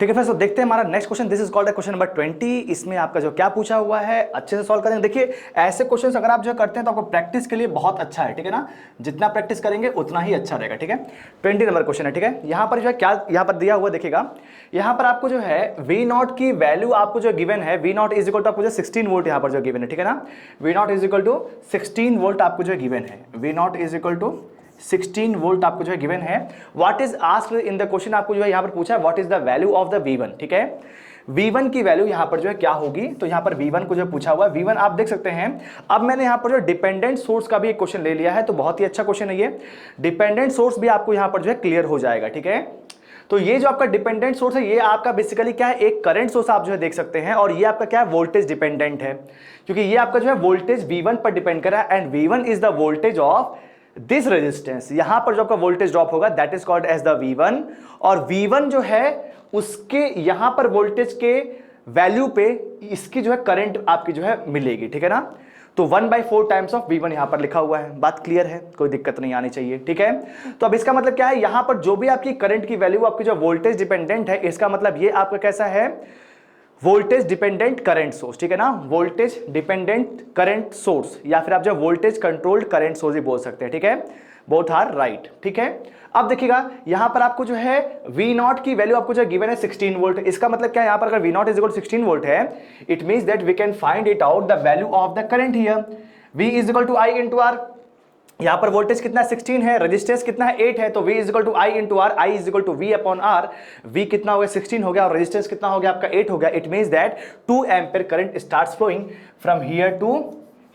ठीक है फ्रेंड्स, तो देखते हैं हमारा next question. This is called question number 20। इसमें आपका जो क्या पूछा हुआ है अच्छे से सॉल्व करेंगे। देखिए ऐसे क्वेश्चंस अगर आप जो करते हैं तो आपको प्रैक्टिस के लिए बहुत अच्छा है, ठीक है ना। जितना प्रैक्टिस करेंगे उतना ही अच्छा रहेगा, ठीक है। 20 नंबर क्वेश्चन है, ठीक है। यहाँ पर जो है क्या यहाँ पर दिया हुआ देखिएगा, यहाँ पर आपको जो है वी नॉट की वैल्यू आपको जो गिवन है, V naught is equal to आपको जो 16 वोल्ट यहाँ पर जो गिवन है, ठीक है ना। V naught is equal to 16 volt आपको जो गिवन है, V naught is equal to 16 volt आपको जो है गिवन है। What is asked in the question, आपको जो है यहाँ पर पूछा है what is the value of the V1, ठीक है। V1 की वैल्यू यहाँ पर जो है क्या होगी, तो यहाँ पर V1 को जो पूछा हुआ है, V1 आप देख सकते हैं। अब मैंने यहाँ पर जो डिपेंडेंट सोर्स का भी एक क्वेश्चन ले लिया है, तो बहुत ही अच्छा क्वेश्चन है ये। डिपेंडेंट सोर्स भी आपको यहाँ पर जो है क्लियर हो जाएगा, ठीक है। तो ये जो आपका डिपेंडेंट सोर्स है, ये आपका बेसिकली क्या है, एक करंट सोर्स आप जो है देख सकते हैं, और ये आपका क्या है, वोल्टेज डिपेंडेंट है, क्योंकि ये आपका जो है वोल्टेज V1 पर डिपेंड कर रहा है, and V1 is the voltage of this resistance. यहां पर जो आपका वोल्टेज ड्रॉप होगा that is called as the V1, और V1 जो है उसके यहां पर वोल्टेज के वैल्यू पे इसकी जो है करंट आपकी जो है मिलेगी, ठीक है ना। तो 1/4 टाइम्स ऑफ V1 यहां पर लिखा हुआ है। बात क्लियर है, कोई दिक्कत नहीं आनी चाहिए, ठीक है। तो अब इसका मतलब क्या है, यहां पर जो भी आपकी करंट की वैल्यू आपकी जो वोल्टेज डिपेंडेंट है, इसका मतलब ये आपका कैसा है, वोल्टेज डिपेंडेंट करंट सोर्स, ठीक है ना। वोल्टेज डिपेंडेंट करंट सोर्स, या फिर आप जो वोल्टेज कंट्रोल्ड करंट सोर्स ही बोल सकते हैं, ठीक है। बोथ आर राइट, ठीक है। अब देखिएगा यहां पर आपको जो है V0 की वैल्यू आपको जो गिवन है 16 वोल्ट। इसका मतलब क्या है, यहां पर अगर V0 इज इक्वल 16 वोल्ट है, it means that we can find it out the value of the current here. V is equal to I into R। यहां पर वोल्टेज कितना 16 है, रेजिस्टेंस कितना है 8 है, तो V is equal to I into R, I is equal to V upon R। V कितना हो गया 16 हो गया, और रेजिस्टेंस कितना हो गया आपका 8 हो गया। It means that 2 ampere current starts flowing from here to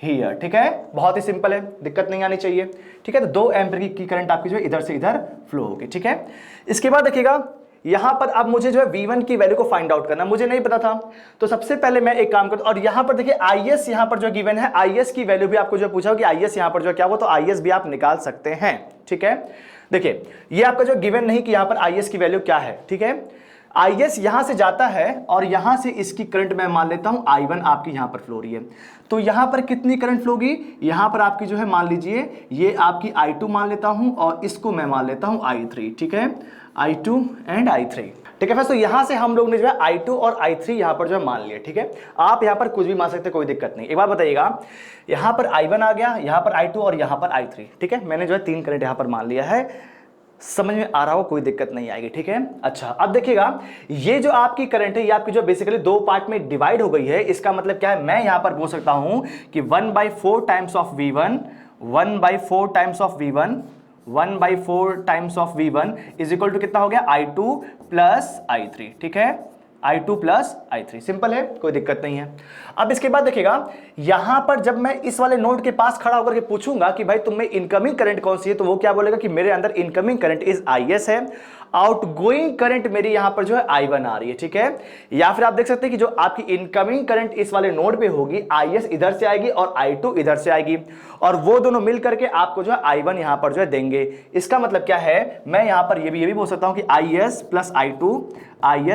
here, ठीक है। बहुत ही सिंपल है, दिक्कत नहीं आनी चाहिए, ठीक है। तो 2 एम्पीयर की करंट आपकी जो है इधर से इधर फ्लो होगी, ठीक है। इसके बाद देखिएगा यहां पर अब मुझे जो है V1 की वैल्यू को फाइंड आउट करना, मुझे नहीं पता था, तो सबसे पहले मैं एक काम करता हूं, और यहां पर देखिए IS यहां पर जो गिवन है, IS की वैल्यू भी आपको जो पूछा हो कि IS यहां पर जो क्या हुआ, तो IS भी आप निकाल सकते हैं, ठीक है। देखिए ये आपका जो गिवन नहीं कि यहां पर IS की वैल्यू क्या है, ठीक है। IS यहां से जाता है और यहां से इसकी करंट मैं मान लेता हूं I1 आपकी यहां पर फ्लो रही है, तो यहां पर कितनी करंट फ्लो होगी, यहां पर आपकी जो है मान लीजिए ये आपकी I2 मान लेता हूं, और इसको मैं मान लेता हूं I3, ठीक है। I2 एंड I3, ठीक है फ्रेंड्स। तो यहां से हम लोग ने जो है I2 और I3 यहां पर जो है मान लिया, ठीक है। आप यहां पर कुछ भी मान सकते, कोई दिक्कत नहीं। एक बार बताइएगा, यहां पर I1 आ गया, यहां पर I2 और यहां पर I3, ठीक है। मैंने जो है 3 करंट यहां पर मान लिया है, समझ में आ रहा हो, कोई दिक्कत नहीं आएगी, ठीक है। अच्छा अब देखिएगा ये जो आपकी करंट है, ये आपकी जो बेसिकली 2 पार्ट में डिवाइड हो गई है। इसका मतलब क्या है, मैं यहां पर बोल सकता हूं कि 1/4 times of V1, 1/4 times of V1, 1/4 times of V1 is equal to कितना हो गया, I2 प्लस I3, ठीक है। I2 प्लस I3, सिंपल है, कोई दिक्कत नहीं है। अब इसके बाद देखिएगा यहां पर जब मैं इस वाले नोड के पास खड़ा होकर के पूछूंगा कि भाई तुम्हें इनकमिंग करंट कौन सी है, तो वो क्या बोलेगा कि मेरे अंदर इनकमिंग करंट इज IS है, आउटगोइंग करंट मेरी यहां पर जो है I1 आ रही है, ठीक है। या फिर आप देख सकते हैं कि जो आपकी इनकमिंग करंट इस वाले नोड पे होगी, IS इधर से आएगी और I2 इधर से आएगी, और वो दोनों मिल करके आपको जो है I1 यहां पर जो है देंगे। इसका मतलब क्या है, मैं यहां पर ये भी बोल सकता हूं कि IS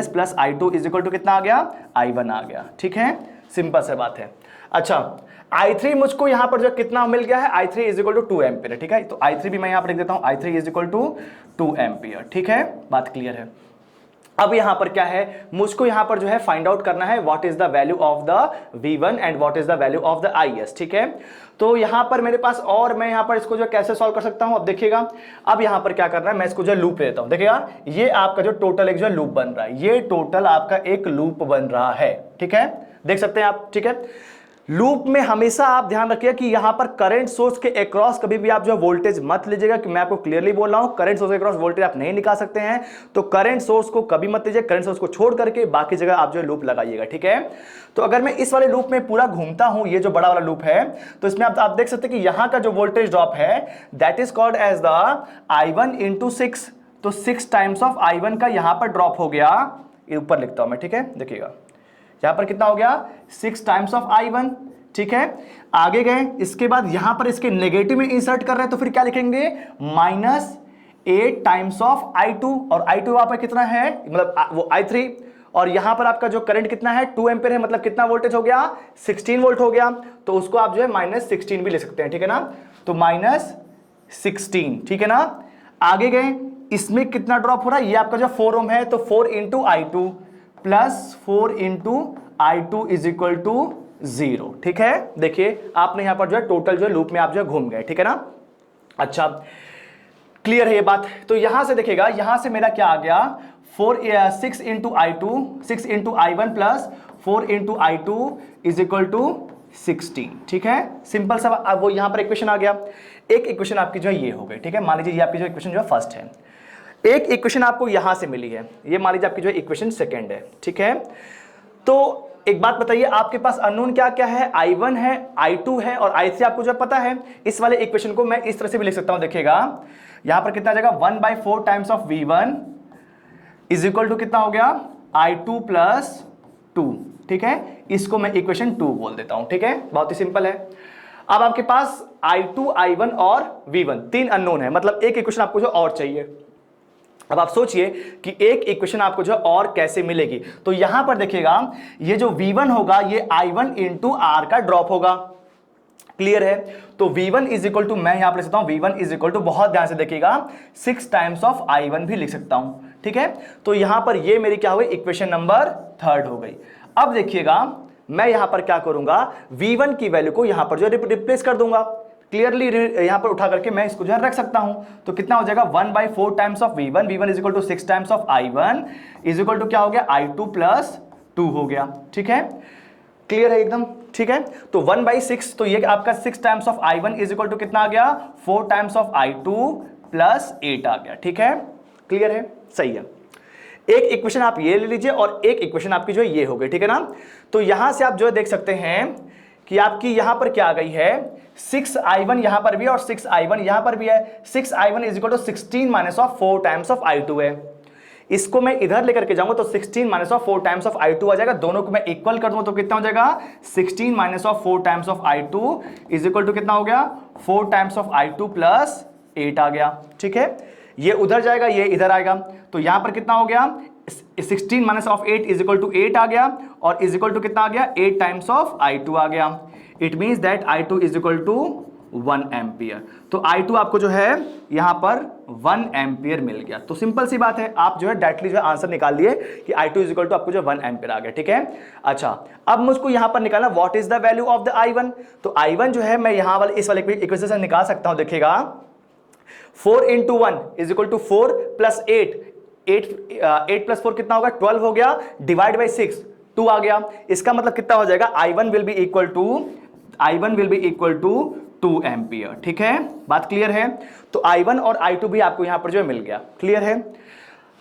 plus I2 is equal to कितना आ गया, I1 आ गया, ठीक है। सिंपल सी बात है। अच्छा I3 मुझको यहां पर जो कितना मिल गया है, I3 is equal to 2 ampere, ठीक है। तो I3 भी मैं यहां पर लिख देता हूं, I3 is equal to 2 ampere, ठीक है। बात क्लियर है। अब यहां पर क्या है, मुझको यहां पर जो है फाइंड आउट करना है what is the value of the V1 and what is the value of the IS, ठीक है। तो यहां पर मेरे पास, और मैं यहां पर इसको जो कैसे सॉल्व कर सकता हूं, अब देखिएगा अब यहां पर क्या करना है, मैं इसको जो लूप लेता हूं। देखिएगा ये आपका जो टोटल एक जो लूप बन रहा है, ये टोटल आपका एक लूप बन रहा है, ठीक है। देख सकते हैं आप, ठीक है। लूप में हमेशा आप ध्यान रखिए कि यहां पर करंट सोर्स के अक्रॉस कभी भी आप जो वोल्टेज मत लीजिएगा, कि मैं आपको क्लियरली बोल रहा हूं करंट सोर्स के अक्रॉस वोल्टेज आप नहीं निकाल सकते हैं। तो करंट सोर्स को कभी मत लीजिए, करंट सोर्स को छोड़ करके बाकी जगह आप जो लूप लगाइएगा, ठीक है। तो अगर मैं इस वाले लूप में पूरा घूमता हूं, ये जो बड़ा वाला लूप है, तो इसमें आप देख सकते हैं कि यहां का जो वोल्टेज ड्रॉप है that is called as the I1 into 6। तो 6 टाइम्स ऑफ I1 का यहां पर ड्रॉप हो गया, ये ऊपर लिखता हूं मैं, ठीक है। देखिएगा यहां पर कितना हो गया, 6 टाइम्स ऑफ I1, ठीक है। आगे गए, इसके बाद यहां पर इसके नेगेटिव में इंसर्ट कर रहे हैं, तो फिर क्या लिखेंगे, -8 टाइम्स ऑफ I2, और I2 वहां पर कितना है, मतलब वो I3, और यहां पर आपका जो करंट कितना है 2 एम्पीयर है, मतलब कितना वोल्टेज हो गया, 16 वोल्ट हो गया। तो उसको आप जो है -16 भी ले सकते हैं, ठीक है ना। तो -16, ठीक है ना। आगे गए, इसमें कितना ड्रॉप हो रहा है, ये आपका जो 4 ओम है, तो 4 into I two plus 4 into I two is equal to 0। ठीक है, देखिए आपने यहां पर जो है टोटल जो है लूप में आप जो है घूम गए। ठीक है ना, अच्छा क्लियर है ये बात। तो यहां से देखिएगा, यहां से मेरा क्या आ गया, 6 into I two, 6 into I one plus 4 into I two is equal to 16। ठीक है, सिंपल सा अब वो यहां पर इक्वेशन आ गया। एक इक्वेशन आपकी जो है ये हो गई। ठीक है, मान लीजिए ये आपकी जो इक्वेशन जो है फर्स्ट है, एक इक्वेशन आपको यहां से मिली है, ये मान लीजिए आपकी जो इक्वेशन सेकंड है। ठीक है, तो एक बात बताइए, आपके पास अननोन क्या क्या है, I1 है, I2 है और I3 आपको जो पता है। इस वाले इक्वेशन को मैं इस तरह से भी लिख सकता हूं, देखिएगा यहां पर कितना आ जाएगा, 1/4 times of V1 is equal to कितना हो गया, I2 प्लस 2। ठीक है, इसको मैं इक्वेशन 2 बोल देता हूं। ठीक है, बहुत ही सिंपल है। अब आपके पास I2, I1 और V1 तीन अननोन है, मतलब एक इक्वेशन आपको जो और चाहिए। अब आप सोचिए कि एक इक्वेशन आपको जो और कैसे मिलेगी, तो यहां पर देखिएगा ये जो V1 होगा ये I1 इंटू आर का ड्रॉप होगा। क्लियर है, तो V1 इज इक्वल टू, मैं यहां पर लिख सकता हूं V1 इज इक्वल टू, बहुत ध्यान से देखिएगा, 6 टाइम्स ऑफ I1 भी लिख सकता हूं। ठीक है, तो यहां पर ये मेरी क्या हो गई, इक्वेशन नंबर 3 हो गई। अब देखिएगा मैं यहां पर क्या करूंगा, V1 की वैल्यू को यहां पर जो रिप्लेस कर दूंगा, क्लियरली यहां पर उठा करके मैं इसको जो है रख सकता हूं। तो कितना हो जाएगा, 1/4 times of V1, V1 is equal to 6 times of I1 is equal to क्या हो गया, I2 प्लस 2 हो गया। ठीक है, क्लियर है एकदम। ठीक है, तो 1/6, तो ये आपका 6 times of I1 is equal to कितना आ गया, 4 टाइम्स ऑफ I2 प्लस 8 आ गया। ठीक है, क्लियर है, सही है। एक इक्वेशन आप ये ले लीजिए और एक इक्वेशन आपकी जो है ये हो गई। ठीक है ना, तो यहां से आप जो है देख सकते हैं कि आपकी यहां पर क्या आ गई है, 6I1 यहां पर भी और 6I1 यहां पर भी है। 6I1 is equal to 16 minus of 4 times of I2 है। इसको मैं इधर लेकर के जाऊंगा तो 16 minus of 4 times of I2 आ जाएगा, दोनों को मैं इक्वल कर दूंगा तो कितना हो जाएगा, 16 minus of 4 times of I2 is equal to कितना हो गया, 4 टाइम्स ऑफ I2 प्लस 8 आ गया। ठीक है, ये उधर जाएगा, ये इधर आएगा, तो यहां पर कितना हो गया, 16 minus of 8 is equal to 8 आ गया और इज इक्वल टू कितना आ गया, 8 टाइम्स ऑफ I2 आ गया। It means that I2 is equal to 1 ampere. तो I2 आपको जो है यहां पर 1 एम्पियर मिल गया। तो सिंपल सी बात है, आप जो है डायरेक्टली जो है आंसर निकाल लिए कि I2 इज इक्वल टू आपको जो 1 एम्पियर आ गया। ठीक है, अच्छा अब मुझको यहां पर निकालना what is the value of the I1। तो I1 जो है मैं यहां वाले इस वाले इक्वेशन से निकाल सकता हूं, देखिएगा 4 into 1 is equal to 4 plus 8 plus 4 कितना होगा, 12 हो गया, डिवाइड बाई 6 2 आ गया। इसका मतलब कितना हो जाएगा, I1 will be equal to 2 ampere. ठीक है, बात क्लियर है। तो I1 और I2 भी आपको यहां पर जो मिल गया। क्लियर है,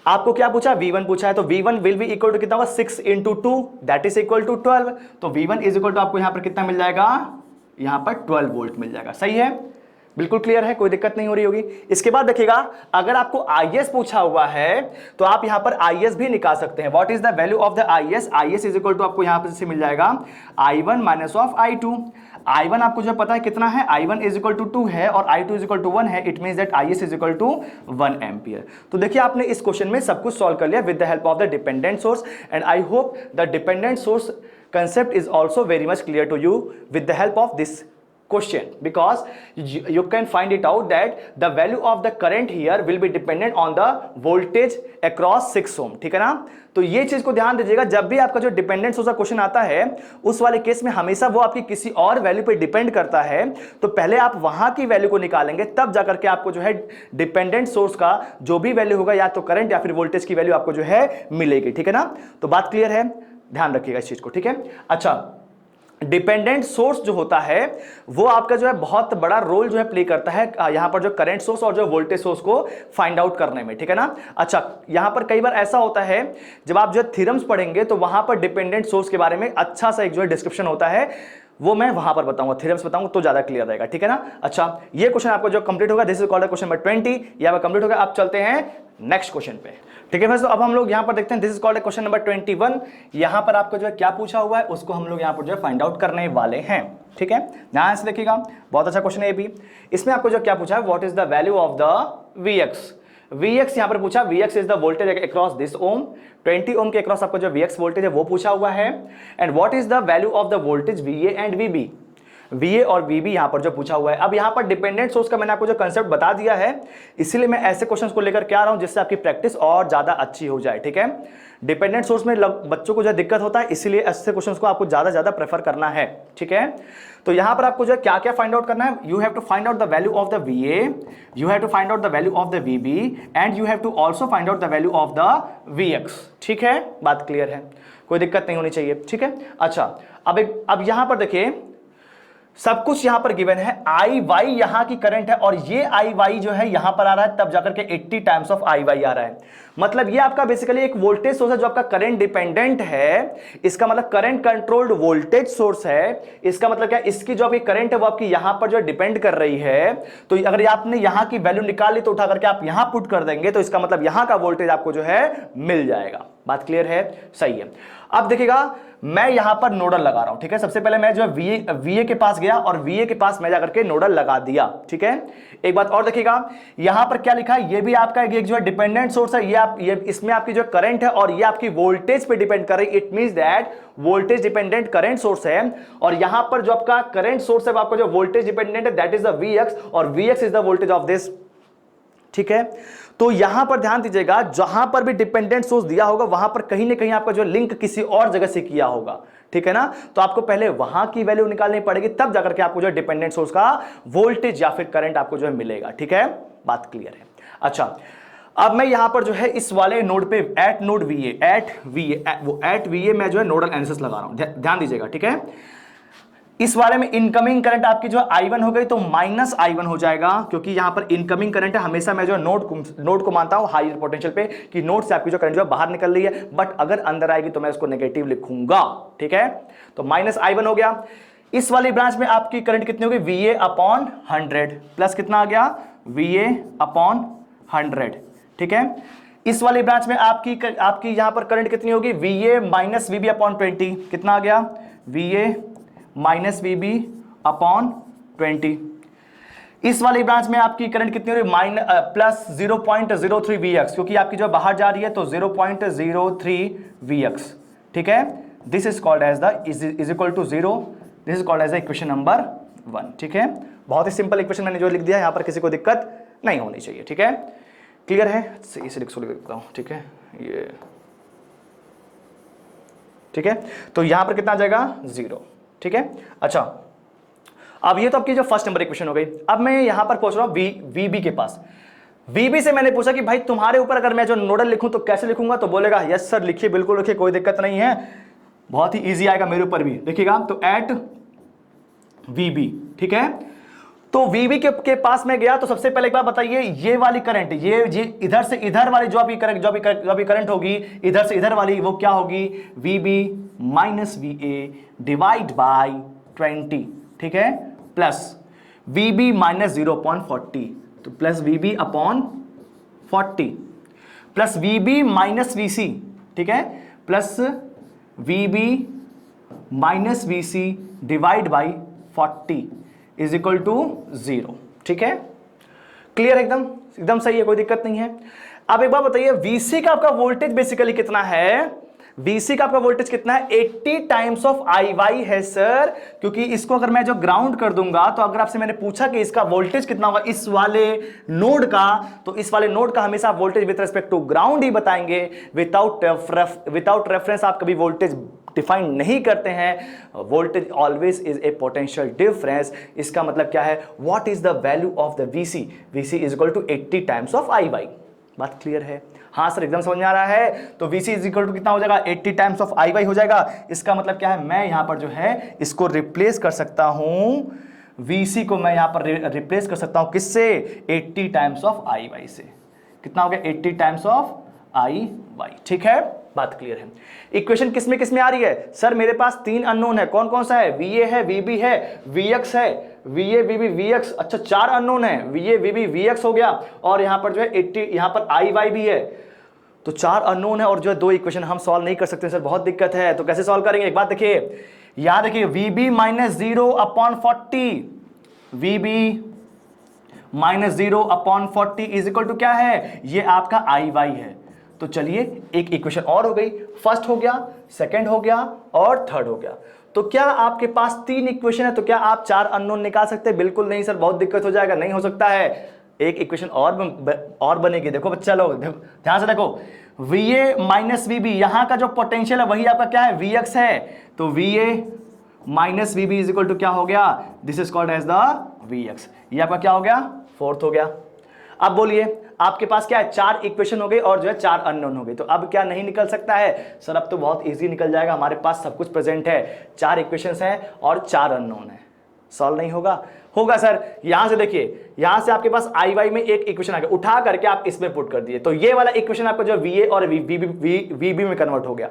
आपको क्या पूछा, V1 पूछा है, तो V1 will be equal to कितना होगा, 6 into 2 that is equal to 12। तो V1 इज इक्वल टू आपको यहां पर कितना मिल जाएगा, यहां पर 12 वोल्ट मिल जाएगा। सही है, बिल्कुल क्लियर है, कोई दिक्कत नहीं हो रही होगी। इसके बाद देखिएगा, अगर आपको IS पूछा हुआ है तो आप यहां पर IS भी निकाल सकते हैं। What is the value of the IS, IS is equal to आपको यहां पर से मिल जाएगा I1 minus of I2। I1 आपको जो पता है कितना है, I1 इज इक्वल टू 2 है और I2 इज इक्वल टू 1 है। It means that IS is equal to 1 ampere. तो देखिए आपने इस क्वेश्चन में सब कुछ सॉल्व कर लिया with the help of the dependent source, and I hope the dependent source concept is also very much clear to you with the help of this question, because you can find it out that the value of the current here will be dependent on the voltage across 6 ohm। ठीक है ना, तो ये चीज को ध्यान दीजिएगा, जब भी आपका जो डिपेंडेंट सोर्स का क्वेश्चन आता है उस वाले केस में हमेशा वो आपकी किसी और वैल्यू पे डिपेंड करता है। तो पहले आप वहां की वैल्यू को निकालेंगे, तब जाकर के आपको जो है डिपेंडेंट सोर्स का जो भी वैल्यू होगा, या तो करंट या फिर वोल्टेज की वैल्यू आपको जो है मिलेगी। ठीक है ना, तो बात क्लियर है, ध्यान रखिएगा इस चीज को। ठीक है, अच्छा डिपेंडेंट सोर्स जो होता है वो आपका जो है बहुत बड़ा रोल जो है प्ले करता है यहां पर जो करंट सोर्स और जो वोल्टेज सोर्स को फाइंड आउट करने में। ठीक है ना, अच्छा यहां पर कई बार ऐसा होता है जब आप जो है थ्योरम्स पढ़ेंगे तो वहां पर डिपेंडेंट सोर्स के बारे में अच्छा सा एक जो है डिस्क्रिप्शन होता है, वो मैं वहां पर बताऊंगा, थ्योरम्स बताऊंगा तो ज्यादा क्लियर रहेगा। ठीक है ना, अच्छा ये क्वेश्चन आपको जो कंप्लीट होगा, this is called question number 20, ये आपका कंप्लीट होगा। आप चलते हैं नेक्स्ट क्वेश्चन पे। ठीक है फ्रेंड्स, तो अब हम लोग यहां पर देखते हैं, this is called question number 21। यहां पर आपको जो है क्या पूछा हुआ है उसको हम लोग यहां पर जो है फाइंड आउट करने वाले हैं। ठीक है, ध्यान से देखिएगा, बहुत अच्छा क्वेश्चन है ये भी। इसमें आपको जो क्या पूछा है, what is the value of the Vx यहां पर पूछा, Vx is the voltage across this ohm, 20 ohm के अक्रॉस आपको जो Vx वोल्टेज है वो पूछा हुआ है। And what is the value of the voltage Va and Vb। VA और VB यहां पर जो पूछा हुआ है। अब यहां पर डिपेंडेंट सोर्स का मैंने आपको जो कंसेप्ट बता दिया है, इसीलिए मैं ऐसे क्वेश्चंस को लेकर के आ रहा हूं जिससे आपकी प्रैक्टिस और ज्यादा अच्छी हो जाए, ठीक है। डिपेंडेंट सोर्स में बच्चों को जो दिक्कत होता है, इसीलिए ऐसे क्वेश्चंस को आपको ज्यादा प्रेफर करना है, ठीक है। तो यहां पर आपको जो क्या क्या फाइंड आउट करना है, you have to find out the value of the VA, you have to find out the value of the VB and you have to also find out the value of the VX, ठीक है। बात clear है, कोई दिक्कत नहीं होनी चाहिए, ठीक है। अच्छा, अब यहां पर देखिए सब कुछ यहां पर गिवन है, IY यहां की करंट है और ये IY जो है यहां पर आ रहा है, तब जाकर के 80 टाइम्स ऑफ IY आ रहा है। मतलब ये आपका बेसिकली एक वोल्टेज सोर्स है जो आपका करंट डिपेंडेंट है, इसका मतलब करंट कंट्रोल्ड वोल्टेज सोर्स है। इसका मतलब क्या, इसकी जो आपकी करंट है वो आपकी यहां पर जो डिपेंड कर रही है। तो अगर आपने यहां की वैल्यू निकाल ली तो उठा करके आप यहां पुट कर देंगे, तो इसका मतलब यहां का वोल्टेज आपको जो है मिल जाएगा। बात क्लियर है, सही है। अब देखिएगा मैं यहां पर नोडल लगा रहा हूं, ठीक है। सबसे पहले मैं जो VA के पास गया और VA के पास मैं जाकर के नोडल लगा दिया, ठीक है। एक बात और देखिएगा, यहां पर क्या लिखा है, ये भी आपका एक जो है डिपेंडेंट सोर्स है, ये इसमें आपकी जो करंट है और ये आपकी वोल्टेज पे डिपेंड कर रही है। It means that voltage dependent current source है और यहां पर जो आपका करंट सोर्स है आपका जो वोल्टेज डिपेंडेंट है, दैट इज द VX और VX is the voltage of this, ठीक है। तो यहां पर ध्यान दीजिएगा, जहां पर भी डिपेंडेंट सोर्स दिया होगा वहां पर कहीं ना कहीं आपका जो लिंक किसी और जगह से किया होगा, ठीक है ना। तो आपको पहले वहां की वैल्यू निकालनी पड़ेगी, तब जाकर के आपको जो डिपेंडेंट सोर्स का वोल्टेज या फिर करंट आपको जो है मिलेगा, ठीक है। बात क्लियर है। अच्छा, अब मैं यहां पर जो है इस वाले नोड पे at node VA, at VA मैं जो है नोडल एनालिसिस लगा रहा हूं, ध्यान दीजिएगा, ठीक है। इस वाले में इनकमिंग करंट आपकी जो I1 हो गई तो माइनस I1 हो जाएगा, क्योंकि यहां पर इनकमिंग करंट है। हमेशा मैं जो नोड को मानता हूं हायर पोटेंशियल पे कि नोड से आपकी जो करंट जो है बाहर निकल रही है, बट अगर अंदर आएगी तो मैं उसको नेगेटिव लिखूंगा, ठीक है। तो माइनस I1 हो गया। इस वाली ब्रांच में आपकी करंट कितनी होगी, VA अपॉन 100 प्लस कितना आ गया, VA अपॉन 100, ठीक है। इस वाली ब्रांच में आपकी यहां पर करंट कितनी होगी, VA माइनस VB अपॉन 20, कितना आ गया, VA माइनस VB अपॉन 20। इस वाली ब्रांच में आपकी करंट कितनी हो रही है, प्लस 0.03 VX, क्योंकि आपकी जो बाहर जा रही है तो 0.03 VX, ठीक है। This is called as the is equal to 0, this is called as the equation number 1, ठीक है। बहुत ही सिंपल इक्वेशन मैंने जो लिख दिया, यहां पर किसी को दिक्कत नहीं होनी चाहिए, ठीक है। क्लियर है, इसे लिख देता हूं, ठीक है। ये ठीक है, तो यहां पर कितना आ जाएगा, 0, ठीक है। अच्छा, अब ये तो आपकी जो फर्स्ट नंबर इक्वेशन हो गई। अब मैं यहां पर पहुंच रहा हूं VB के पास। VB से मैंने पूछा कि भाई तुम्हारे ऊपर अगर मैं जो नोडल लिखूं तो कैसे लिखूंगा, तो बोलेगा यस सर लिखिए, बिल्कुल लिखिए, कोई दिक्कत नहीं है, बहुत ही इजी आएगा मेरे ऊपर भी। देखिएगा तो एट VB, ठीक है। तो VB के पास में गया तो सबसे पहले एक बात बताइए, ये वाली करंट, ये इधर से इधर वाली जो अभी करंट होगी, इधर से इधर वाली, वो क्या होगी, VB minus VA divide by 20, ठीक है, प्लस VB माइनस 0.40, तो plus VB upon 40 plus VB minus VC, ठीक है, plus VB minus VC divide by 40 is equal to 0, ठीक है। क्लियर, एकदम सही है, कोई दिक्कत नहीं है। अब एक बात बताइए, VC का आपका वोल्टेज बेसिकली कितना है, VC का आपका वोल्टेज कितना है, 80 टाइम्स ऑफ IY है सर, क्योंकि इसको अगर मैं जो ग्राउंड कर दूंगा तो अगर आपसे मैंने पूछा कि इसका वोल्टेज कितना होगा इस वाले नोड का, तो इस वाले नोड का हमेशा voltage with respect to ground ही बताएंगे, विदाउट रेफरेंस आप कभी वोल्टेज डिफाइन नहीं करते हैं। Voltage always is a potential difference. इसका मतलब क्या है, what is the value of the VC, VC is equal to 80 times of IY। बात क्लियर है, हाँ सर एकदम समझ में आ रहा है। तो VC इज इक्वल टू कितना हो जाएगा, 80 टाइम्स ऑफ IY हो जाएगा। इसका मतलब क्या है, मैं यहां पर जो है इसको रिप्लेस कर सकता हूं, VC को मैं यहां पर रिप्लेस कर सकता हूं किससे, 80 टाइम्स ऑफ IY से। कितना हो गया, 80 टाइम्स ऑफ IY, ठीक है। बात क्लियर है। इक्वेशन किस में आ रही है, सर मेरे पास 3 अननोन है, कौन कौन सा है, VA है, VB है, VX है, VA VB VX, अच्छा 4 अननोन है, VA VB VX हो गया, और यहां पर जो है 80, यहां पर IY भी है। तो 4 अननोन है और जो है 2 इक्वेशन हम सॉल्व नहीं कर सकते सर, बहुत दिक्कत है। तो कैसे सॉल्व करेंगे, एक बात देखिए, यहां देखिए VB minus 0 upon 40, VB minus 0 upon 40 is equal to क्या है, ये आपका IY है। तो चलिए एक इक्वेशन और हो गई, फर्स्ट हो गया, सेकंड हो गया और थर्ड हो गया। तो क्या आपके पास 3 इक्वेशन है तो क्या आप 4 अननोन निकाल सकते हैं? बिल्कुल नहीं सर, बहुत दिक्कत हो जाएगा, नहीं हो सकता है। एक इक्वेशन और बनेगी। देखो बच्चा लोग ध्यान से देखो, VA माइनस VB, यहां का जो पोटेंशियल है वही आपका क्या है, VX है। तो VA minus VB is equal to क्या हो गया, this is called as the VX। ये आपका क्या हो गया, फोर्थ हो गया। अब बोलिए आपके पास क्या है, 4 इक्वेशन हो गई और जो है 4 अननोन हो गई, तो अब क्या नहीं निकल सकता है? सर अब तो बहुत इजी निकल जाएगा, हमारे पास सब कुछ प्रेजेंट है, 4 इक्वेशंस हैं और 4 अननोन है। सॉल्व नहीं होगा? होगा सर। यहां से देखिए, यहां से आपके पास IY में एक इक्वेशन आ गया, उठा करके आप इसमें पुट कर दिए, तो ये वाला इक्वेशन आपका जो VA और VB में कन्वर्ट हो गया।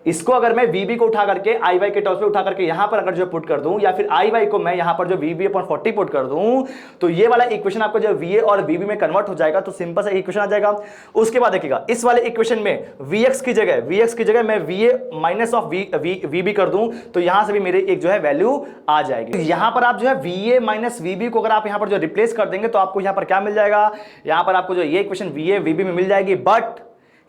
इसको अगर मैं VB को उठा करके IY के टर्म्स पे उठा करके यहां पर अगर जो पुट कर दूं, या फिर IY को मैं यहां पर जो VB/40 पुट कर दूं, तो ये वाला इक्वेशन आपका जो VA और VB में कन्वर्ट हो जाएगा। तो सिंपल सा इक्वेशन आ जाएगा। उसके बाद देखिएगा, इस वाले इक्वेशन में VX की जगह मैं VA माइनस ऑफ VB कर दूं, तो यहां से भी मेरे एक जो है वैल्यू आ जाएगी। यहां पर आप जो है VA माइनस VB को अगर आप यहां पर जो रिप्लेस कर देंगे, तो आपको यहां पर क्या मिल जाएगा, यहां पर आपको जो ये इक्वेशन VA VB में मिल जाएगी, बट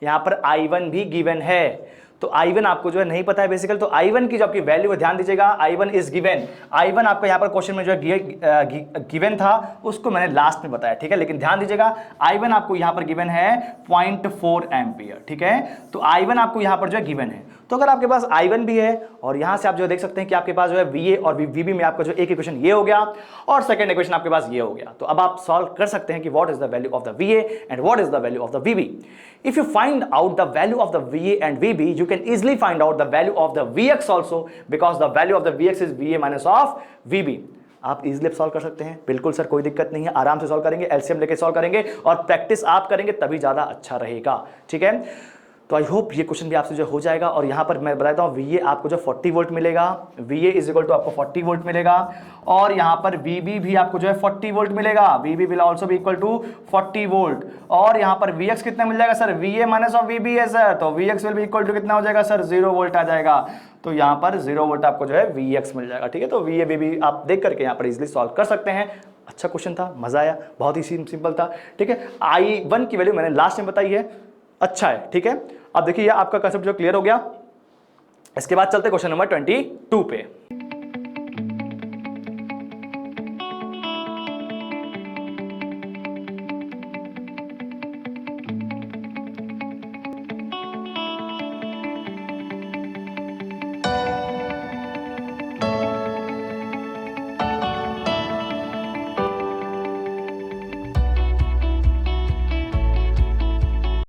यहां पर I1 भी गिवन है। तो I1 आपको जो है नहीं पता है बेसिकल, तो I1 की जो आपकी वैल्यू है, ध्यान दीजिएगा, I1 इज गिवन। I1 आपका यहां पर क्वेश्चन में जो है गिवन था, उसको मैंने लास्ट में बताया, ठीक है। लेकिन ध्यान दीजिएगा, I1 आपको यहां पर गिवन है 0.4 एम्पियर, ठीक है। तो I1 आपको यहां पर जो है गिवन है। तो अगर आपके पास I1 भी है और यहां से आप जो देख सकते हैं कि आपके पास जो है VA और VB में आपका जो एक इक्वेशन ये हो गया और सेकंड इक्वेशन आपके पास ये हो गया, तो अब आप सॉल्व कर सकते हैं कि what is the value of the VA and what is the value of the VB। If you find out the value of the VA and VB, you can easily find out the value of the VX also, because the value of the VX is VA minus of VB। आप easily solve कर सकते हैं, बिल्कुल sir, कोई दिक्कत नहीं है, आराम से सॉल्व करेंगे, एलसीएम लेके सॉल्व करेंगे और प्रैक्टिस आप करेंगे तभी ज्यादा अच्छा रहेगा, ठीक है। तो आई होप ये क्वेश्चन भी आपसे जो हो जाएगा। और यहाँ पर मैं बताता हूँ, VA आपको जो 40 वोल्ट मिलेगा, VA इज इक्वल टू आपको 40 वोल्ट मिलेगा, और यहाँ पर VB भी आपको जो है 40 वोल्ट मिलेगा, VB will also be equal to 40 volt. और यहाँ पर VX कितना मिल जाएगा sir, VA minus of VB है सर, तो VX will be equal to कितना हो जाएगा सर, 0 वोल्ट आ जाएगा। तो यहाँ पर 0 वोल्ट आपको जो है VX मिल जाएगा, ठीक है। तो VA VB आप देख करके यहाँ पर इजिली सॉल्व कर सकते हैं। अच्छा क्वेश्चन था, मजा आया, बहुत ही सिंपल था, ठीक है। I1 की वैल्यू मैंने लास्ट में बताई है, अच्छा है, ठीक है। अब देखिए आपका कंसेप्ट जो क्लियर हो गया। इसके बाद चलते क्वेश्चन नंबर 22 पे।